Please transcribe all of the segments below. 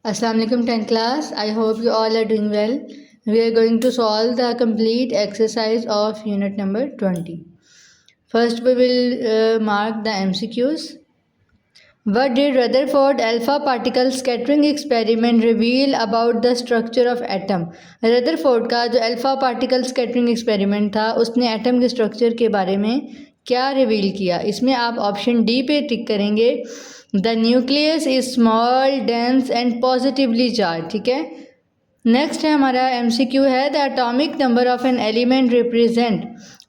Assalamu alaikum 10th class. I hope you all are doing well. We are going to solve the complete exercise of unit number 20. First we will mark the MCQs. What did Rutherford alpha particle scattering experiment reveal about the structure of atom? Rutherford का जो alpha particle scattering experiment था उसने atom के structure के बारे में क्या reveal किया? इसमें आप ऑप्शन डी पे टिक करेंगे। The nucleus is small dense and positively charge. ठीक है। नेक्स्ट है हमारा एमसीक्यू है the atomic number of an element represent.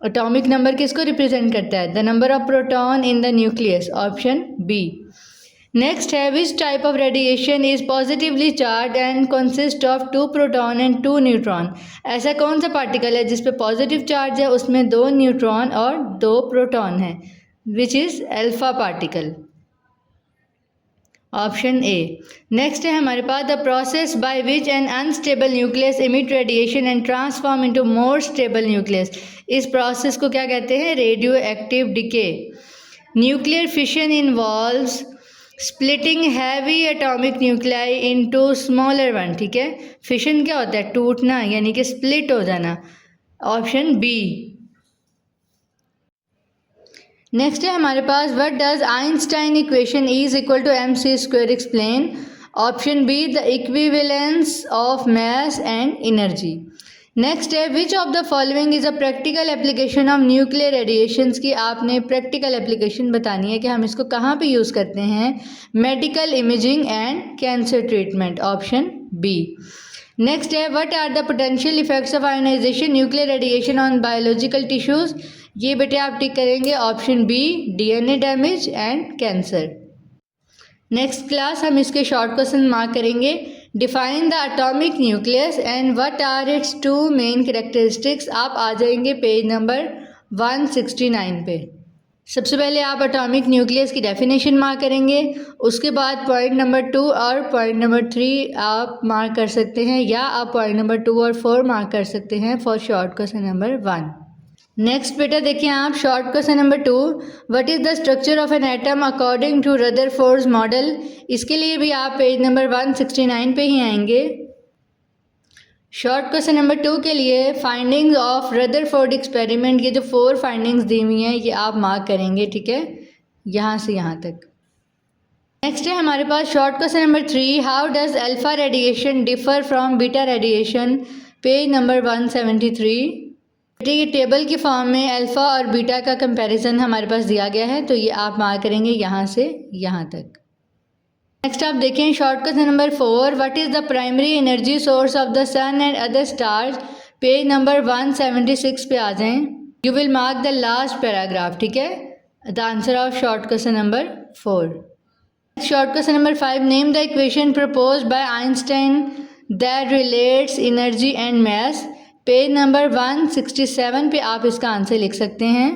Atomic number किसको रिप्रेजेंट करता है? The number of proton in the nucleus, option B. Next है which type of radiation is positively charge and consist of 2 proton and 2 neutron. ऐसा कौन सा particle है जिस पे पॉजिटिव चार्ज है, उसमें 2 न्यूट्रॉन और 2 प्रोटॉन है, which is alpha particle, option A. Next है हमारे पास the process by which an unstable nucleus emit radiation and transform into more stable nucleus. इस प्रोसेस को क्या कहते हैं? Radioactive decay. Nuclear fission involves splitting heavy atomic nuclei into smaller one. ठीक है। फिशन क्या होता है? टूटना, यानी कि स्प्लिट हो जाना, ऑप्शन बी। नेक्स्ट है हमारे पास what does Einstein equation is equal to M C square explain, option B the equivalence of mass and energy. Next है which of the following is a practical application of nuclear radiations की आपने practical application बतानी है कि हम इसको कहाँ पे यूज़ करते हैं? Medical imaging and cancer treatment, option B. Next is what are the potential effects of ionisation nuclear radiation on biological tissues. ये बेटे आप टिक करेंगे option B, DNA damage and cancer. Next class हम इसके शॉर्ट क्वेश्चन मार्क करेंगे। Define the atomic nucleus and what are its 2 main characteristics. आप आ जाएंगे पेज नंबर 169 पे। सबसे पहले आप एटॉमिक न्यूक्लियस की डेफिनेशन मार्क करेंगे, उसके बाद पॉइंट नंबर 2 और पॉइंट नंबर 3 आप मार्क कर सकते हैं, या आप पॉइंट नंबर 2 और 4 मार्क कर सकते हैं for short question number 1। Next बेटा देखिए आप short question number 2, what is the structure of an atom according to Rutherford model. इसके लिए भी आप पेज नंबर 169 पे ही आएंगे। शॉर्ट क्वेश्चन नंबर 2 के लिए फाइंडिंग्स ऑफ रदरफोर्ड एक्सपेरिमेंट, ये जो 4 फाइंडिंग्स दी हुई हैं ये आप मार्क करेंगे। ठीक है, यहाँ से यहाँ तक। नेक्स्ट है हमारे पास short question number 3, how does alpha radiation differ from beta radiation, page number 173। ये टेबल की फॉर्म में अल्फ़ा और बीटा का कंपैरिजन हमारे पास दिया गया है, तो ये आप मार्क करेंगे यहाँ से यहाँ तक। नेक्स्ट आप देखें short question number 4, what is the primary energy source of the sun and other stars, page number 176 पे आ जाएं। You will mark the last paragraph. ठीक है, the answer of short question number 4। Short question number 5, name the equation propose by Einstein that relates energy and mass, page number 167 पे आप इसका answer लिख सकते हैं।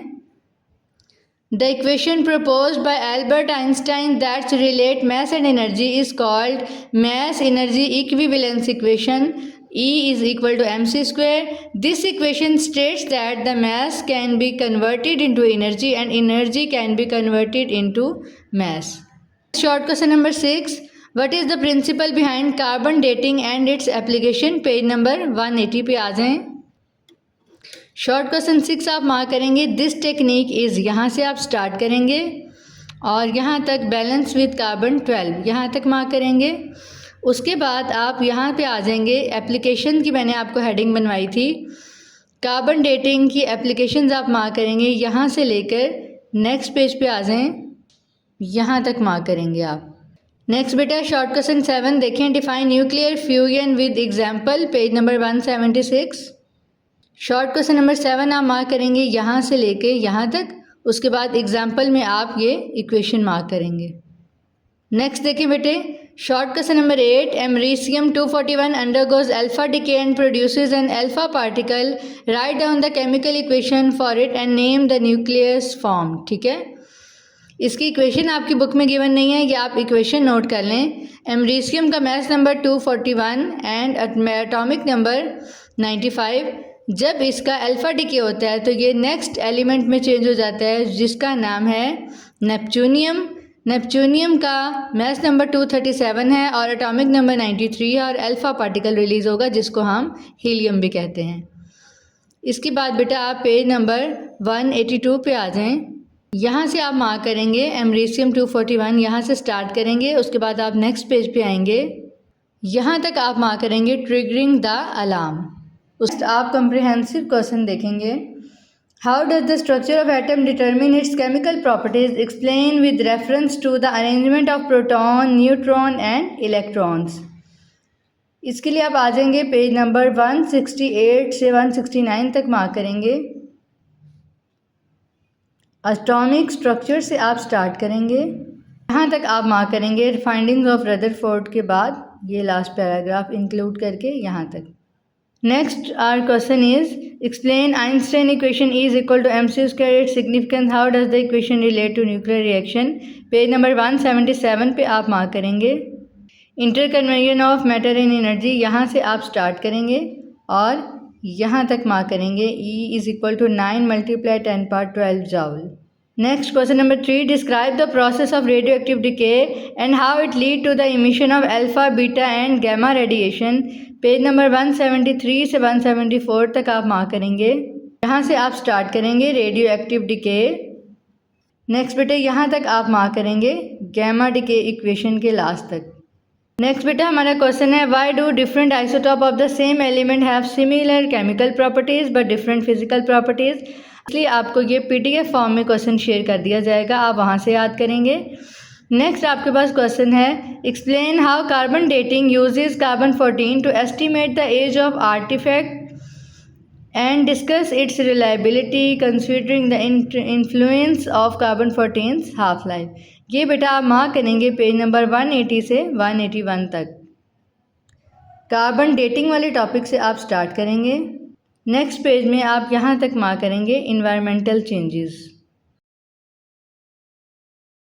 The equation propose bye Albert Einstein that relate mass and energy is called mass energy equivalence equation, E is equal to mc square. This equation states that the mass can be converted into energy and energy can be converted into mass. Short question number 6, what is the principle behind carbon dating and its application, page number 180 पे आ जाएं। Short question 6 आप mark करेंगे, this technique is, यहाँ से आप start करेंगे और यहाँ तक बैलेंस विद कार्बन 12, यहाँ तक मार्क करेंगे। उसके बाद आप यहाँ पे आ जाएंगे, एप्लीकेशन की मैंने आपको हेडिंग बनवाई थी, कार्बन डेटिंग की एप्लीकेशंस आप मार्क करेंगे, यहाँ से लेकर नेक्स्ट पेज पे आ जाएं, यहाँ तक मार्क करेंगे आप। नेक्स्ट बेटा शॉर्ट क्वेश्चन 7 देखें, define nuclear fusion with example, page number 176। Short question number 7 आप मार्क करेंगे यहाँ से लेके यहाँ तक, उसके बाद एग्जांपल में आप ये इक्वेशन मार्क करेंगे। नेक्स्ट देखिए बेटे short question number 8, एमरीसियम 241 undergoes alpha decay and produces N alpha particle, write down the chemical equation for it and name the nucleus form. ठीक है, इसकी इक्वेशन आपकी बुक में गिवन नहीं है, ये आप इक्वेशन नोट कर लें। एमरीसियम का mass number 241 and atomic number 95। जब इसका अल्फा डिके होता है तो ये नेक्स्ट एलिमेंट में चेंज हो जाता है जिसका नाम है नेपच्यूनियम। नेपच्यूनियम का मास नंबर 237 है और एटॉमिक नंबर 93 है और अल्फ़ा पार्टिकल रिलीज़ होगा जिसको हम हीलियम भी कहते हैं। इसके बाद बेटा आप पेज नंबर 182 पे आ जाएं। यहाँ से आप मार्क करेंगे एमरीसियम 241, यहाँ से स्टार्ट करेंगे। उसके बाद आप नेक्स्ट पेज पे आएंगे, यहाँ तक आप मार्क करेंगे ट्रिगरिंग द अलार्म। उस आप कम्प्रिहेंसिव क्वेश्चन देखेंगे। How does the structure of atom determine its chemical properties, explain with reference to the arrangement of proton, neutron and electrons. इसके लिए आप आ जाएंगे पेज नंबर 168 से 169 तक मार्क करेंगे। एटॉमिक स्ट्रक्चर से आप स्टार्ट करेंगे, यहाँ तक आप मार्क करेंगे फाइंडिंग्स ऑफ रदरफोर्ड के बाद ये लास्ट पैराग्राफ इंक्लूड करके यहाँ तक। Next our question is explain Einstein equation is equal to mc², its significance, how does the equation relate to nuclear reaction. Page number 177 पे आप मार्क करेंगे interconversion of matter in energy, यहाँ से आप start करेंगे और यहाँ तक मार्क करेंगे E is equal to 9 × 10⁻12 joule. Next question number 3, describe the process of radioactive decay and how it lead to the emission of alpha, beta and gamma radiation. Page number 173 से 174 तक आप mark करेंगे, यहाँ से आप start करेंगे radio active decay. Next बेटे यहाँ तक आप मार्क करेंगे गैमा डिके इक्वेशन के लास्ट तक। नेक्स्ट बेटा हमारा क्वेश्चन है why do different isotope of the same element have similar chemical properties but different physical properties. इसलिए आपको ये PDF फॉर्म में क्वेश्चन शेयर कर दिया जाएगा, आप वहाँ से याद करेंगे। नेक्स्ट आपके पास क्वेश्चन है explain how carbon dating uses carbon 14 to estimate the age of artifact and discuss its reliability considering the influence of carbon 14 half life. ये बेटा आप मार्क करेंगे पेज नंबर 180 से 181 तक। कार्बन डेटिंग वाले टॉपिक से आप स्टार्ट करेंगे। नेक्स्ट पेज में आप यहाँ तक मार्क करेंगे इन्वायरमेंटल चेंजेस।